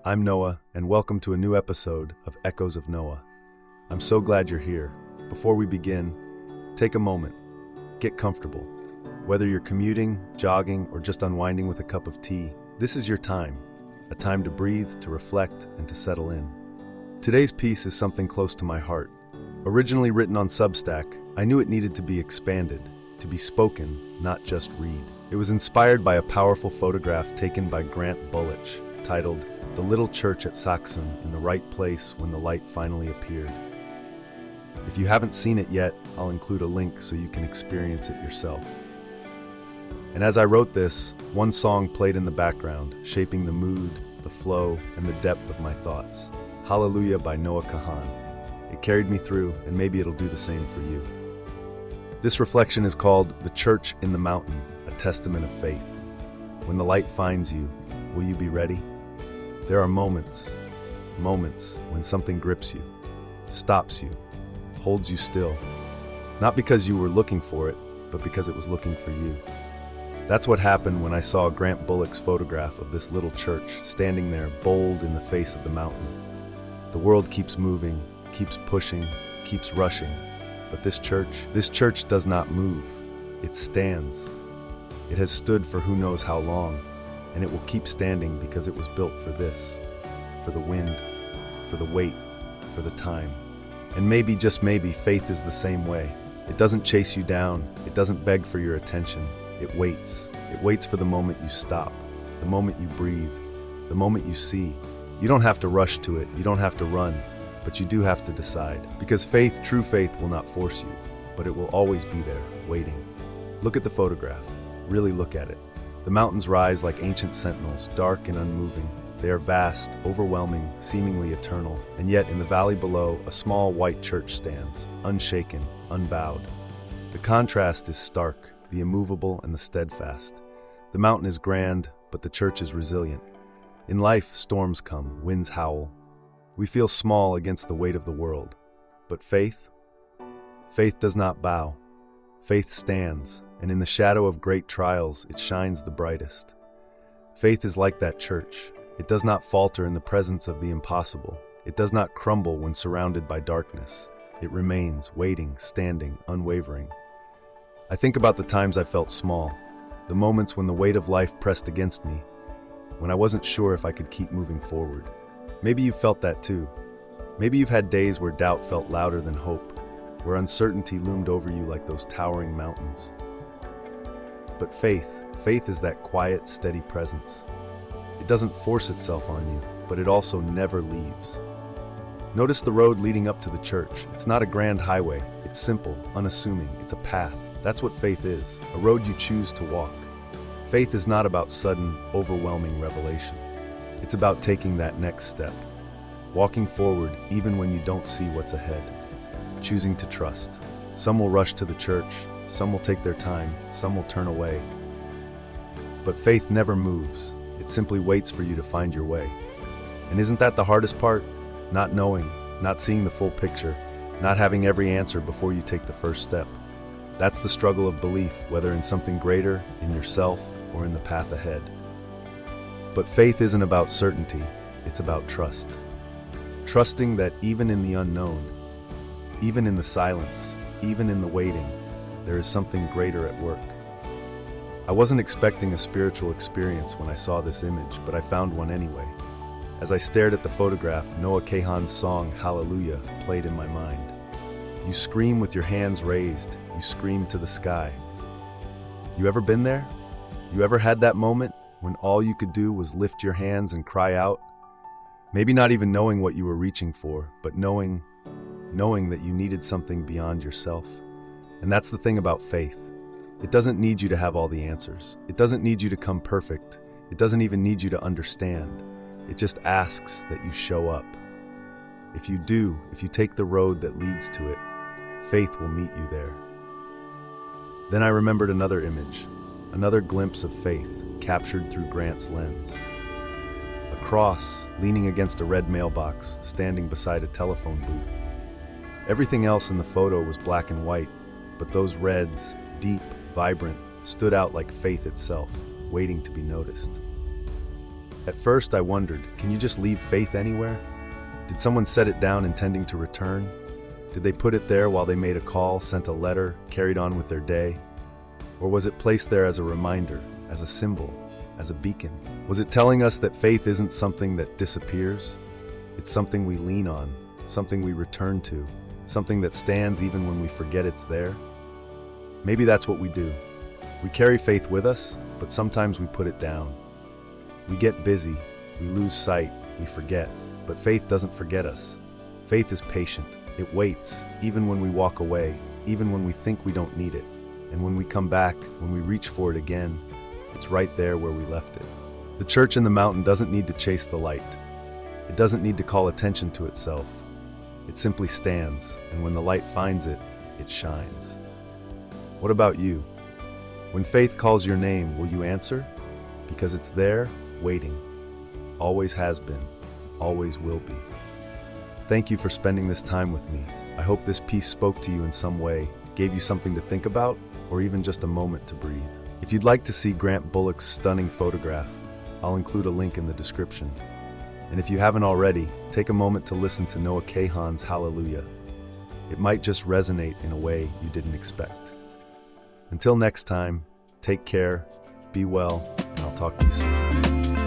I'm Noah, and welcome to a new episode of Echoes of Noah. I'm so glad you're here. Before we begin, take a moment, get comfortable. Whether you're commuting, jogging, or just unwinding with a cup of tea, this is your time, a time to breathe, to reflect, and to settle in. Today's piece is something close to my heart. Originally written on Substack, I knew it needed to be expanded, to be spoken, not just read. It was inspired by a powerful photograph taken by Grant Bulloch, titled "The Little Church at Saksun, in the Right Place When the Light Finally Appeared." If you haven't seen it yet, I'll include a link so you can experience it yourself. And as I wrote this, one song played in the background, shaping the mood, the flow, and the depth of my thoughts. Hallelujah by Noah Kahan. It carried me through, and maybe it'll do the same for you. This reflection is called "The Church in the Mountain, a Testament of Faith." When the light finds you, will you be ready? There are moments when something grips you, stops you, holds you still. Not because you were looking for it, but because it was looking for you. That's what happened when I saw Grant Bulloch's photograph of this little church standing there, bold in the face of the mountain. The world keeps moving, keeps pushing, keeps rushing. But this church does not move. It stands. It has stood for who knows how long, and it will keep standing because it was built for this, for the wind, for the weight, for the time. And maybe, just maybe, faith is the same way. It doesn't chase you down. It doesn't beg for your attention. It waits. It waits for the moment you stop, the moment you breathe, the moment you see. You don't have to rush to it. You don't have to run. But you do have to decide. Because faith, true faith, will not force you, but it will always be there, waiting. Look at the photograph. Really look at it. The mountains rise like ancient sentinels, dark and unmoving. They are vast, overwhelming, seemingly eternal. And yet, in the valley below, a small white church stands, unshaken, unbowed. The contrast is stark, the immovable and the steadfast. The mountain is grand, but the church is resilient. In life, storms come, winds howl. We feel small against the weight of the world. But faith does not bow. Faith stands, and in the shadow of great trials, it shines the brightest. Faith is like that church. It does not falter in the presence of the impossible. It does not crumble when surrounded by darkness. It remains, waiting, standing, unwavering. I think about the times I felt small, the moments when the weight of life pressed against me, when I wasn't sure if I could keep moving forward. Maybe you've felt that too. Maybe you've had days where doubt felt louder than hope, where uncertainty loomed over you like those towering mountains. But faith is that quiet, steady presence. It doesn't force itself on you, but it also never leaves. Notice the road leading up to the church. It's not a grand highway. It's simple, unassuming. It's a path. That's what faith is, a road you choose to walk. Faith is not about sudden, overwhelming revelation. It's about taking that next step, walking forward even when you don't see what's ahead, choosing to trust. Some will rush to the church, some will take their time, some will turn away. But faith never moves. It simply waits for you to find your way. And isn't that the hardest part? Not knowing, not seeing the full picture, not having every answer before you take the first step. That's the struggle of belief, whether in something greater, in yourself, or in the path ahead. But faith isn't about certainty, it's about trust. Trusting that even in the unknown, even in the silence, even in the waiting, there is something greater at work. I wasn't expecting a spiritual experience when I saw this image, but I found one anyway. As I stared at the photograph, Noah Kahan's song, Hallelujah, played in my mind. You scream with your hands raised, you scream to the sky. You ever been there? You ever had that moment when all you could do was lift your hands and cry out? Maybe not even knowing what you were reaching for, but knowing that you needed something beyond yourself. And that's the thing about faith. It doesn't need you to have all the answers. It doesn't need you to come perfect. It doesn't even need you to understand. It just asks that you show up. If you do, if you take the road that leads to it, faith will meet you there. Then I remembered another image, another glimpse of faith, captured through Grant's lens. A cross leaning against a red mailbox, standing beside a telephone booth. Everything else in the photo was black and white, but those reds, deep, vibrant, stood out like faith itself, waiting to be noticed. At first, I wondered, can you just leave faith anywhere? Did someone set it down intending to return? Did they put it there while they made a call, sent a letter, carried on with their day? Or was it placed there as a reminder, as a symbol, as a beacon? Was it telling us that faith isn't something that disappears? It's something we lean on, something we return to, something that stands even when we forget it's there? Maybe that's what we do. We carry faith with us, but sometimes we put it down. We get busy, we lose sight, we forget. But faith doesn't forget us. Faith is patient. It waits, even when we walk away, even when we think we don't need it. And when we come back, when we reach for it again, it's right there where we left it. The church in the mountain doesn't need to chase the light. It doesn't need to call attention to itself. It simply stands, and when the light finds it, it shines. What about you? When faith calls your name, will you answer? Because it's there, waiting. Always has been, always will be. Thank you for spending this time with me. I hope this piece spoke to you in some way, gave you something to think about, or even just a moment to breathe. If you'd like to see Grant Bulloch's stunning photograph, I'll include a link in the description. And if you haven't already, take a moment to listen to Noah Kahan's Hallelujah. It might just resonate in a way you didn't expect. Until next time, take care, be well, and I'll talk to you soon.